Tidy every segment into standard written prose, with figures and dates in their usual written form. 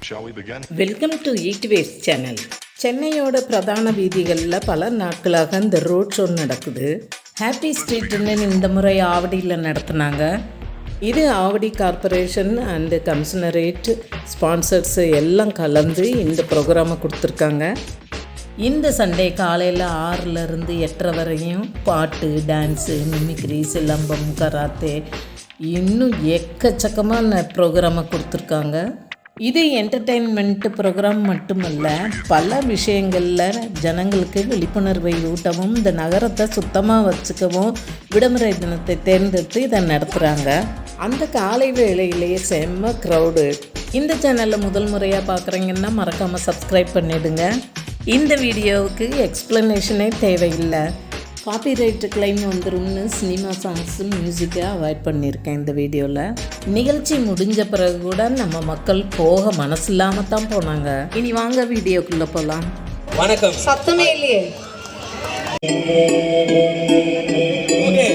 Welcome to eat waste channel. சென்னையோட பிரதான வீதிகளில் பல நாட்களாக இந்த ரோட் ஷோ நடக்குது. ஹாப்பி ஸ்ட்ரீட்னு இந்த முறை ஆவடியில் நடத்துனாங்க. இது Avadi corporation and commissionerate sponsors எல்லாம் கலந்து இந்த ப்ரோக்ராமை கொடுத்துருக்காங்க. இந்த சண்டே காலையில் 6லேருந்து 8:30 வரையும் பாட்டு, டான்ஸு, மிமிக்ரி, சிலம்பம், கராத்தே இன்னும் எக்கச்சக்கமான ப்ரோக்ராமை கொடுத்துருக்காங்க. இது என்டர்டெயின்மெண்ட் ப்ரோக்ராம் மட்டுமல்ல, பல விஷயங்களில் ஜனங்களுக்கு விழிப்புணர்வை ஊட்டவும் இந்த நகரத்தை சுத்தமாக வச்சுக்கவும் விடுமுறை தினத்தை தேர்ந்தெடுத்து இதை நடத்துகிறாங்க. அந்த காலை வேளையிலேயே செம்ம க்ரௌடு. இந்த சேனலில் முதல் முறையாக பார்க்குறீங்கன்னா மறக்காமல் சப்ஸ்கிரைப் பண்ணிவிடுங்க. இந்த வீடியோவுக்கு எக்ஸ்ப்ளனேஷனே தேவையில்லை. காப்பிரைட்டு கிளைம் வந்துடும்னு சினிமா சாங்ஸு மியூசிக்கை அவாய்ட் பண்ணியிருக்கேன் இந்த வீடியோவில். நிகழ்ச்சி முடிஞ்ச பிறகு கூட நம்ம மக்கள் போக மனசு இல்லாமல் தான் போனாங்க. இனி வாங்க வீடியோக்குள்ளே போகலாம். வணக்கம். சத்தமே இல்லையே. ஓகே,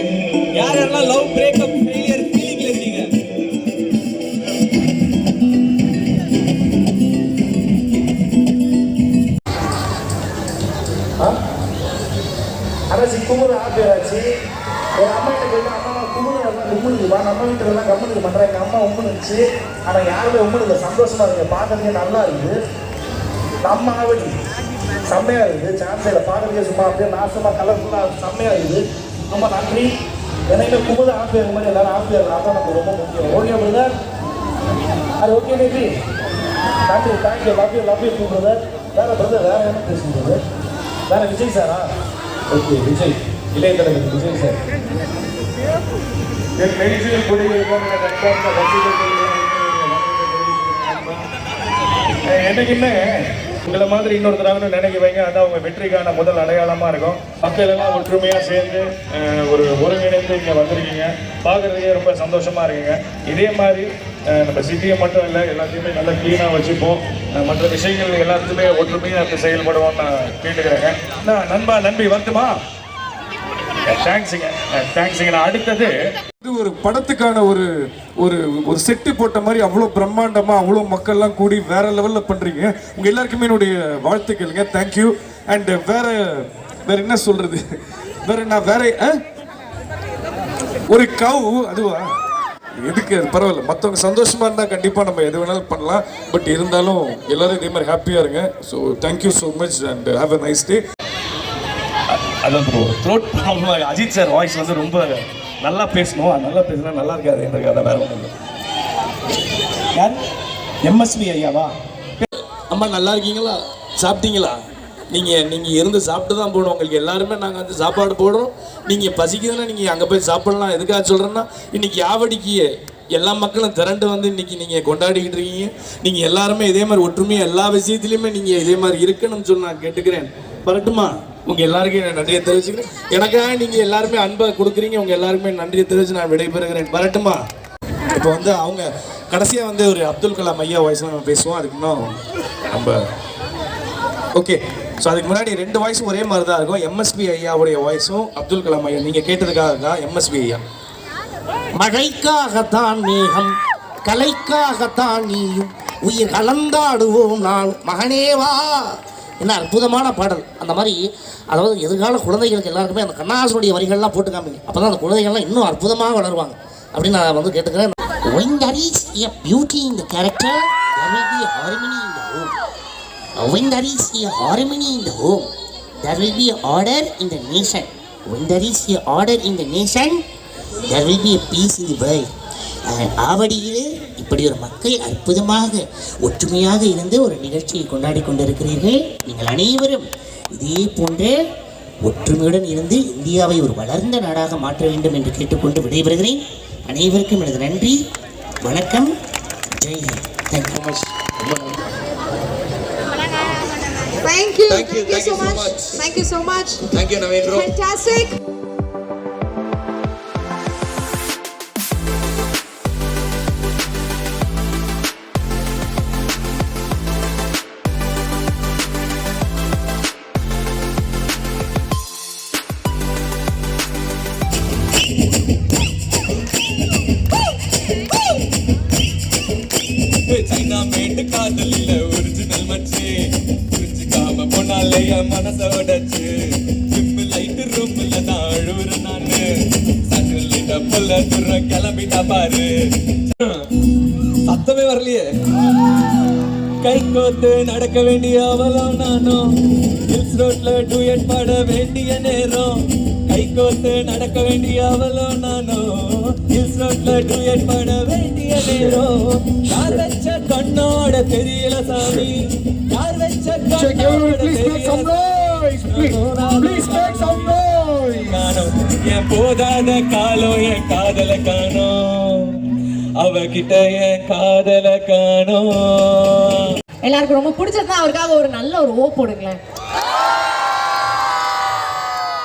யாரெல்லாம் லவ் பிரேக்கப் ஃபெயிலியர் ஃபீலிங்ல இருக்கீங்க? அரசி குமுறு ஆப்பியாச்சு. எங்கள் அம்மா கிட்ட போயிட்டு அம்மா குமுறு உம்முனுக்குப்பா, நம்ம வீட்டுலலாம் கம்முனுக்கு பண்ணுறேன். எங்கள் அம்மா உம்முனுச்சு, ஆனால் யாருமே உம்முனுக்கு சந்தோஷமாக இருக்குது, பார்க்கறதுக்கே நல்லா இருக்குது. நம்ம ஆவடி செம்மையாக இருக்குது. சான்ஸையில் பார்க்கறதுக்கே சும்மா அப்படியே நாசமாக கலர்ஃபுல்லாக செம்மையாக இருக்குது. ரொம்ப நன்றி. என்னைக்குமே குமுறு ஆப்பியார் மாதிரி எல்லோரும் ஆப்பியார், அதான் நமக்கு ரொம்ப முக்கியம். ஓகே பிரதர், அது ஓகே நேபி, நன்றி, தேங்க்யூ, லவ் யூ பிரதர். வேறு பிரதர் வேறு என்ன பேசுகிறது? வேறு விஜய் சாரா? ஓகே, விஜய் இளைய தலைவர் விஜய் சார். என்னைக்குமே உங்களை மாதிரி இன்னொருத்தராக நினைக்க வைங்க. அதான் அவங்க வெற்றிக்கான முதல் அடையாளமாக இருக்கும். மக்கள் எல்லாம் ஒற்றுமையாக சேர்ந்து ஒரு ஒருங்கிணைந்து இங்கே வந்திருக்கீங்க. பார்க்குறதுக்கே ரொம்ப சந்தோஷமாக இருக்குங்க. இதே மாதிரி நம்ம சிட்டியை மட்டும் இல்லை, எல்லாத்தையுமே நல்லா க்ளீனாக வச்சுப்போம். மற்ற விஷயங்கள் எல்லாத்துக்குமே ஒற்றுமையாக செயல்படுவோம்னு நான் கேட்டுக்கிறேங்க. நண்பா நம்பி வந்துமா? தேங்க்ஸுங்க. நான் அடுத்தது இது ஒரு படத்துக்கான ஒரு ஒரு ஒரு செட்டு போட்ட மாதிரி அவ்வளோ பிரம்மாண்டமா அவ்வளோ மக்கள்லாம் கூடி வேற லெவலில் பண்றீங்க. உங்க எல்லாருக்குமே என்னுடைய வாழ்த்துக்களுங்க. தேங்க்யூ. அண்ட் வேற என்ன சொல்றது, வேற ஒரு கவு அதுவா எதுக்கு, அது பரவாயில்ல. மற்றவங்க சந்தோஷமா இருந்தால் கண்டிப்பாக நம்ம எது வேணாலும் பண்ணலாம். பட் இருந்தாலும் எல்லாரும் இதே மாதிரி ஹாப்பியாக இருங்க. So thank you so much and have a nice day. அதான் bro, throat problem. Ajith sir voice வந்து ரொம்ப நல்லா பேசணும். அது நல்லா பேசினா நல்லா இருக்காது எனக்கு. அதை வேற ஒன்றும் இல்லை. யார்? எம்எஸ்வி ஐயாவா? அம்மா நல்லா இருக்கீங்களா? சாப்பிட்டீங்களா? நீங்கள் இருந்து சாப்பிட்டு தான் போகணும். உங்களுக்கு எல்லாருமே நாங்கள் வந்து சாப்பாடு போடுறோம். நீங்கள் பசிக்குதுன்னா நீங்கள் அங்கே போய் சாப்பிட்லாம். எதுக்காக சொல்கிறேன்னா, இன்றைக்கி ஆவடிக்கு எல்லா மக்களும் திரண்டு வந்து இன்றைக்கி நீங்கள் கொண்டாடிக்கிட்டு இருக்கீங்க. நீங்கள் எல்லாருமே இதே மாதிரி ஒற்றுமையாக எல்லா விஷயத்துலையுமே நீங்கள் இதே மாதிரி இருக்குன்னு சொல்லி நான் கேட்டுக்கிறேன். வரட்டுமா? உங்கள் எல்லாருக்கும் நான் நன்றியை தெரிவிச்சுக்கிறேன். எனக்காக நீங்கள் எல்லாருமே அன்பை கொடுக்குறீங்க. உங்கள் எல்லாருக்குமே நன்றியை தெரிவித்து நான் விடைபெறுகிறேன். வரட்டுமா? இப்போ வந்து அவங்க கடைசியாக வந்து ஒரு அப்துல் கலாம் ஐயா வாய்ஸ்லாம் நம்ம பேசுவோம். அதுக்கு இன்னும் நம்ம ஓகே. ஸோ அதுக்கு முன்னாடி 2 வாய்ஸும் ஒரே மாதிரி தான் இருக்கும். எம்எஸ்பி ஐயாவுடைய வாய்ஸும் அப்துல் கலாம் ஐயா நீங்கள் கேட்டதுக்காக தான். எம்எஸ்பி ஐயா. மழைக்காகத்தான் மேகம், கலைக்காகத்தான் நீயும், உயிர் கலந்தாடுவோம் நான் மகனேவா. என்ன அற்புதமான பாடல். அந்த மாதிரி அதாவது எதிர்கால குழந்தைகளுக்கு எல்லாருக்குமே அந்த கண்ணாசனுடைய வரிகள்லாம் போட்டு காமிங்க. அப்போ தான் அந்த குழந்தைகள்லாம் இன்னும் அற்புதமாக வளருவாங்க அப்படின்னு நான் வந்து கேட்டுக்கிறேன். When there is a beauty in the character, there will be a harmony in the home. When there is a harmony in the home, there will be order in the nation. When there is a order in the nation, there will be a peace in the world. ஆவடியிலே இப்படி ஒரு மக்கள் அற்புதமாக ஒற்றுமையாக இருந்து ஒரு நிகழ்ச்சியை கொண்டாடி கொண்டிருக்கிறீர்கள். நீங்கள் அனைவரும் இதே போன்ற ஒற்றுமையுடன் இருந்து இந்தியாவை ஒரு வளர்ந்த நாடாக மாற்ற வேண்டும் என்று கேட்டுக்கொண்டு விடைபெறுகிறேன். அனைவருக்கும் எனது நன்றி, வணக்கம், Jai Hind. Thank you much. Thank you so much. Thank you so much. Thank you Naveen bro. Fantastic. China made காதல் வழியில ஒரிஜினல் மச்சு புரிஞ்சுக்காம பொண்ணாலே என் மனச உடைச்சு ஜிம்மு லைட்டு ரூம்ல தான் அழுவுற நானு சட்டில் பொல்ல துற கிளம்பிட்டா பாரு சத்தமே வரலையே கை கோத்து நடக்க வேண்டிய அவளும் நானும் ஹில்ஸ் ரோட்ல டூயட் பாட வேண்டிய நேரம் கை கோத்து நடக்க வேண்டிய அவளும் நானும் ஹில்ஸ் ரோட்ல டூயட் பாட வேண்டிய நேரம் யார் வச்ச கண்ணோட தெரியல சாமி யார் வச்ச கண்ணோட தெரியல காணோம் என் போதாத காலம் என் காதல காணோம் அவகிட்ட என் காதல காணோம். எல்லாருக்கும் ரொம்ப பிடிச்சதுன்னா அவருக்காக ஒரு நல்ல ஒரு ஓ போடுங்களேன்.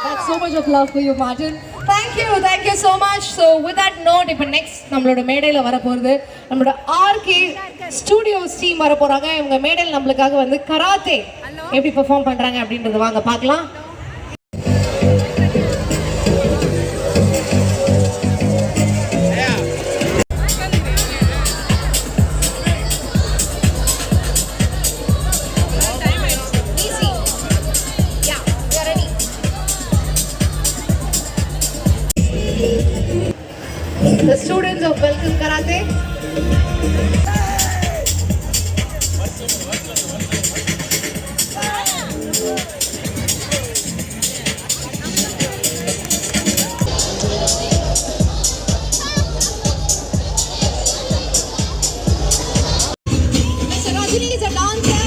That's so much of love for you, Martin. Thank you so much. So with that note, இப்போ நெக்ஸ்ட் நம்மளோட மேடையில வர போறது நம்மளோட ஆர்கே ஸ்டுடியோஸ் டீம் வர போறாங்க. இவங்க மேடையில் நம்மளுக்காக வந்து கராத்தே எப்படி பெர்ஃபார்ம் பண்றாங்க அப்படின்றத வாங்க பார்க்கலாம். The students of Welcome Karate. Mr. Rajini is a dancer.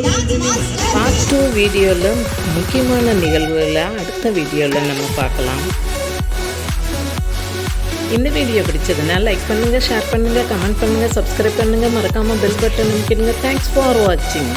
Dance master. Part 2 வீடியோவில் முக்கியமான நிகழ்வுகளை அடுத்த வீடியோவில் நம்ம பார்க்கலாம். இந்த வீடியோ பிடிச்சதுன்னா லைக் பண்ணுங்கள், ஷேர் பண்ணுங்கள், கமெண்ட் பண்ணுங்கள், சப்ஸ்கிரைப் பண்ணுங்கள், மறக்காமல் பெல் பட்டன் அமைக்கிடுங்க. தேங்க்ஸ் ஃபார் வாட்சிங்.